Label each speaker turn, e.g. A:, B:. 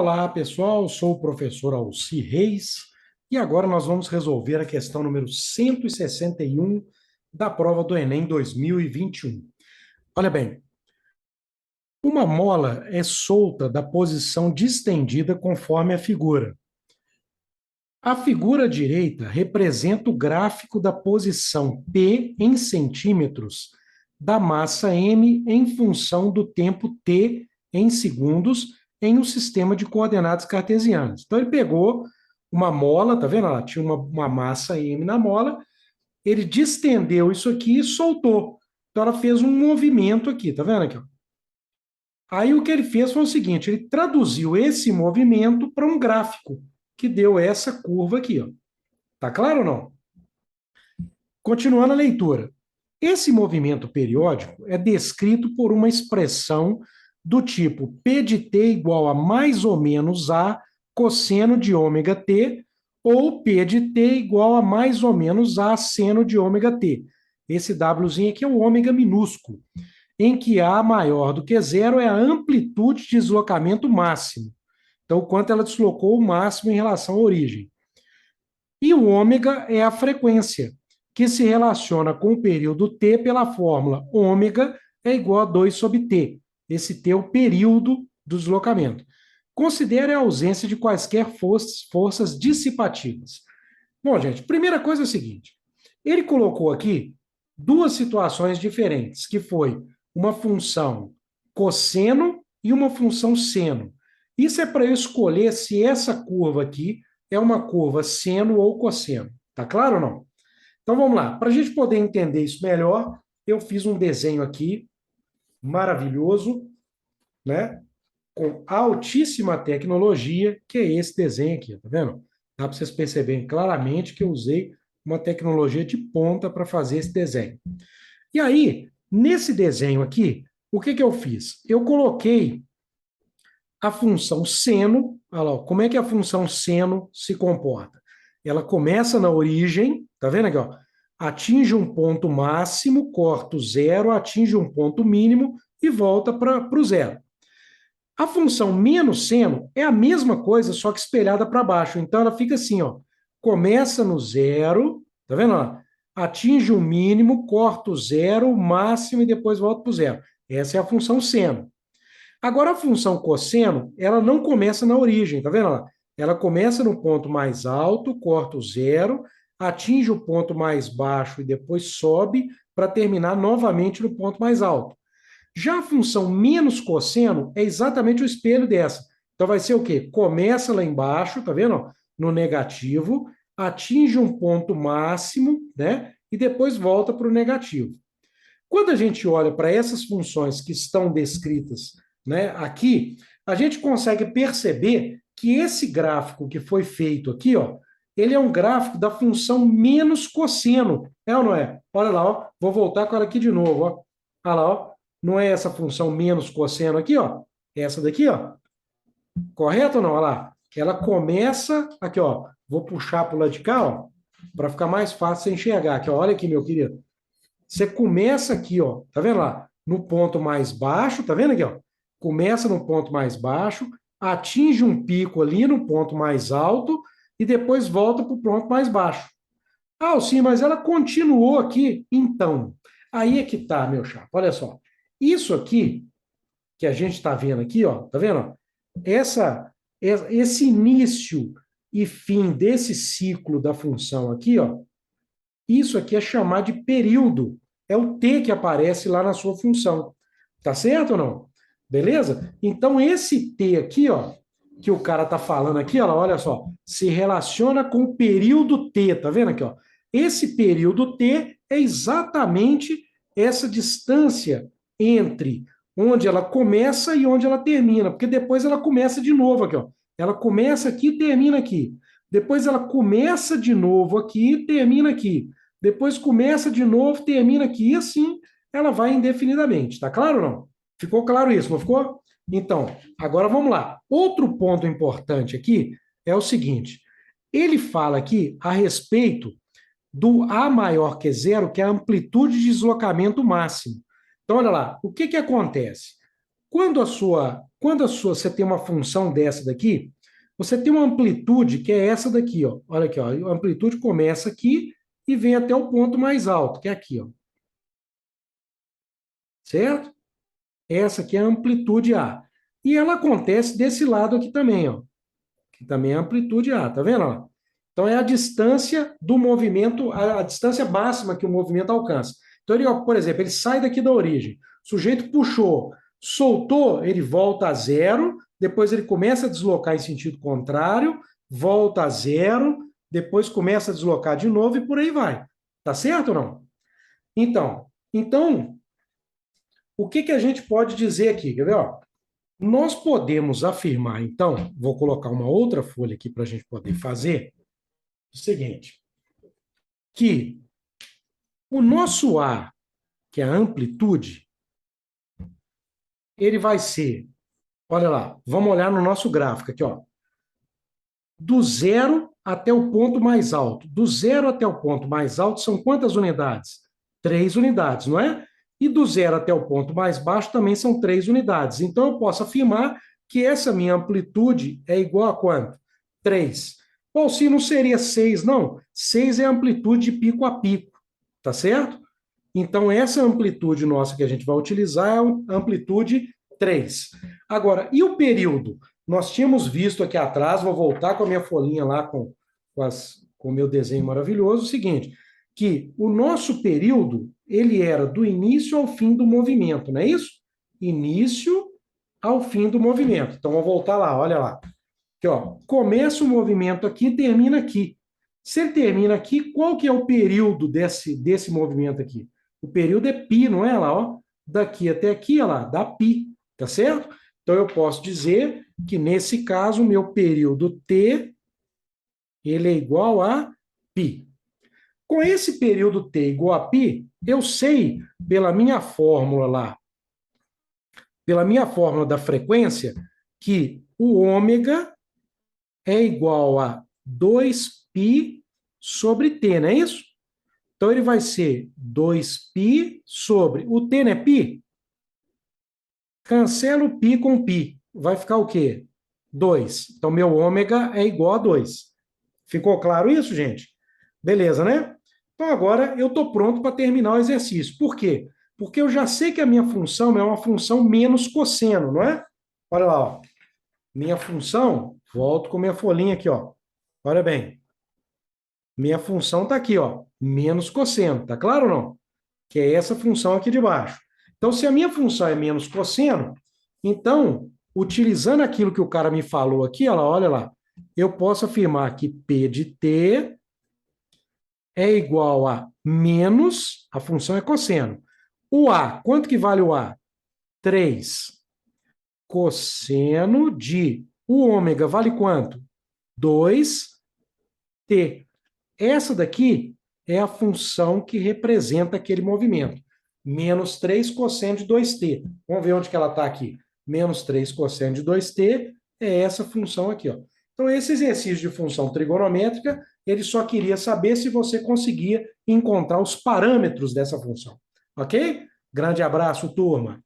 A: Olá, pessoal. Sou o professor Alci Reis e agora nós vamos resolver a questão número 161 da prova do Enem 2021. Olha bem, uma mola é solta da posição distendida conforme a figura. A figura direita representa o gráfico da posição P em centímetros da massa M em função do tempo T em segundos em um sistema de coordenadas cartesianas. Então, ele pegou uma mola, tá vendo? Ela tinha uma massa M na mola, ele distendeu isso aqui e soltou. Então, ela fez um movimento aqui, tá vendo aqui? Ó? Aí, o que ele fez foi o seguinte, ele traduziu esse movimento para um gráfico, que deu essa curva aqui, ó. Tá claro ou não? Continuando a leitura. Esse movimento periódico é descrito por uma expressão do tipo P de t igual a mais ou menos A cosseno de ômega t, ou P de t igual a mais ou menos A seno de ômega t. Esse Wzinho aqui é o ômega minúsculo, em que A maior do que zero é a amplitude de deslocamento máximo. Então, o quanto ela deslocou o máximo em relação à origem. E o ômega é a frequência, que se relaciona com o período t pela fórmula ômega é igual a 2 sobre t. Esse t é o período do deslocamento. Considere a ausência de quaisquer forças dissipativas. Bom, gente, primeira coisa é a seguinte. Ele colocou aqui duas situações diferentes, que foi uma função cosseno e uma função seno. Isso é para eu escolher se essa curva aqui é uma curva seno ou cosseno. Tá claro ou não? Então vamos lá. Para a gente poder entender isso melhor, eu fiz um desenho aqui maravilhoso, né? Com altíssima tecnologia, que é esse desenho aqui, tá vendo? Dá para vocês perceberem claramente que eu usei uma tecnologia de ponta para fazer esse desenho. E aí, nesse desenho aqui, o que eu fiz? Eu coloquei a função seno, olha lá, como é que a função seno se comporta? Ela começa na origem, tá vendo aqui, ó? Atinge um ponto máximo, corta o zero, atinge um ponto mínimo e volta para o zero. A função menos seno é a mesma coisa, só que espelhada para baixo. Então ela fica assim, ó. Começa no zero, tá vendo? Ó? Atinge o mínimo, corta o zero, o máximo e depois volta para o zero. Essa é a função seno. Agora, a função cosseno, ela não começa na origem, tá vendo? Ela começa no ponto mais alto, corta o zero, atinge o ponto mais baixo e depois sobe para terminar novamente no ponto mais alto. Já a função menos cosseno é exatamente o espelho dessa. Então vai ser o quê? Começa lá embaixo, tá vendo? No negativo, atinge um ponto máximo, né? E depois volta para o negativo. Quando a gente olha para essas funções que estão descritas, né, aqui, a gente consegue perceber que esse gráfico que foi feito aqui, ó, ele é um gráfico da função menos cosseno. É ou não é? Olha lá, ó, vou voltar com ela aqui de novo. Ó. Olha lá, ó, não é essa função menos cosseno aqui, ó? Essa daqui, ó. Correto ou não? Olha lá. Ela começa aqui, ó. Vou puxar para o lado de cá, ó, para ficar mais fácil você enxergar. Aqui, ó. Olha aqui, meu querido. Você começa aqui, ó, tá vendo lá? No ponto mais baixo, tá vendo aqui, ó? Começa no ponto mais baixo, atinge um pico ali no ponto mais alto e depois volta para o ponto mais baixo. Ah, sim, mas ela continuou aqui. Então, aí é que tá, meu chapa. Olha só. Isso aqui que a gente está vendo aqui, ó, tá vendo? Esse início e fim desse ciclo da função aqui, ó, isso aqui é chamar de período. É o t que aparece lá na sua função. Tá certo ou não? Beleza? Então, esse t aqui, ó, que o cara tá falando aqui, ó, olha só, se relaciona com o período t, tá vendo aqui, ó? Esse período t é exatamente essa distância entre onde ela começa e onde ela termina, porque depois ela começa de novo aqui, ó. Ela começa aqui e termina aqui. Depois ela começa de novo aqui e termina aqui. Depois começa de novo, termina aqui, e assim ela vai indefinidamente. Tá claro ou não? Ficou claro isso, não ficou? Então, agora vamos lá. Outro ponto importante aqui é o seguinte: ele fala aqui a respeito do A maior que zero, que é a amplitude de deslocamento máximo. Então, olha lá, o que acontece? quando você tem uma função dessa daqui, você tem uma amplitude que é essa daqui, ó. Olha aqui, ó. A amplitude começa aqui e vem até o ponto mais alto, que é aqui, ó. Certo? Essa aqui é a amplitude A. E ela acontece desse lado aqui também, ó. Que também é a amplitude A, tá vendo? Ó? Então é a distância do movimento, a distância máxima que o movimento alcança. Então, ele, ó, por exemplo, ele sai daqui da origem. O sujeito puxou, soltou, ele volta a zero, depois ele começa a deslocar em sentido contrário, volta a zero, depois começa a deslocar de novo e por aí vai. Tá certo ou não? Então, o que que a gente pode dizer aqui? Quer ver? Ó? Nós podemos afirmar, então, vou colocar uma outra folha aqui para a gente poder fazer, o seguinte, que o nosso A, que é a amplitude, ele vai ser, olha lá, vamos olhar no nosso gráfico aqui, ó, do zero até o ponto mais alto. Do zero até o ponto mais alto são quantas unidades? 3 unidades, não é? E do zero até o ponto mais baixo também são 3 unidades. Então, eu posso afirmar que essa minha amplitude é igual a quanto? 3. Ou se não seria 6, não. 6 é a amplitude de pico a pico, tá certo? Então, essa amplitude nossa que a gente vai utilizar é a amplitude 3. Agora, e o período? Nós tínhamos visto aqui atrás, vou voltar com a minha folhinha lá com o meu desenho maravilhoso, o seguinte, que o nosso período, ele era do início ao fim do movimento, não é isso? Início ao fim do movimento. Então, vou voltar lá, olha lá. Aqui, ó, começa o movimento aqui e termina aqui. Se ele termina aqui, qual que é o período desse movimento aqui? O período é π, não é lá, ó? Daqui até aqui, ó lá, dá π, tá certo? Então, eu posso dizer que, nesse caso, o meu período t, ele é igual a π. Com esse período t igual a π, eu sei, pela minha fórmula lá, pela minha fórmula da frequência, que o ômega é igual a 2π sobre t, não é isso? Então, ele vai ser 2π sobre... O t não é π? Cancela o π com π. Vai ficar o quê? 2. Então, meu ômega é igual a 2. Ficou claro isso, gente? Beleza, né? Então, agora eu estou pronto para terminar o exercício. Por quê? Porque eu já sei que a minha função é uma função menos cosseno, não é? Olha lá, ó. Minha função, volto com minha folhinha aqui, ó. Olha bem. Minha função está aqui, ó. Menos cosseno. Tá claro ou não? Que é essa função aqui de baixo. Então, se a minha função é menos cosseno, então, utilizando aquilo que o cara me falou aqui, olha lá, eu posso afirmar que P de t é igual a menos, a função é cosseno. O A, quanto que vale o A? 3. Cosseno de... O ômega vale quanto? 2t. Essa daqui é a função que representa aquele movimento. Menos 3 cosseno de 2t. Vamos ver onde que ela está aqui. Menos 3 cosseno de 2t é essa função aqui, ó. Então, esse exercício de função trigonométrica, ele só queria saber se você conseguia encontrar os parâmetros dessa função. Ok? Grande abraço, turma!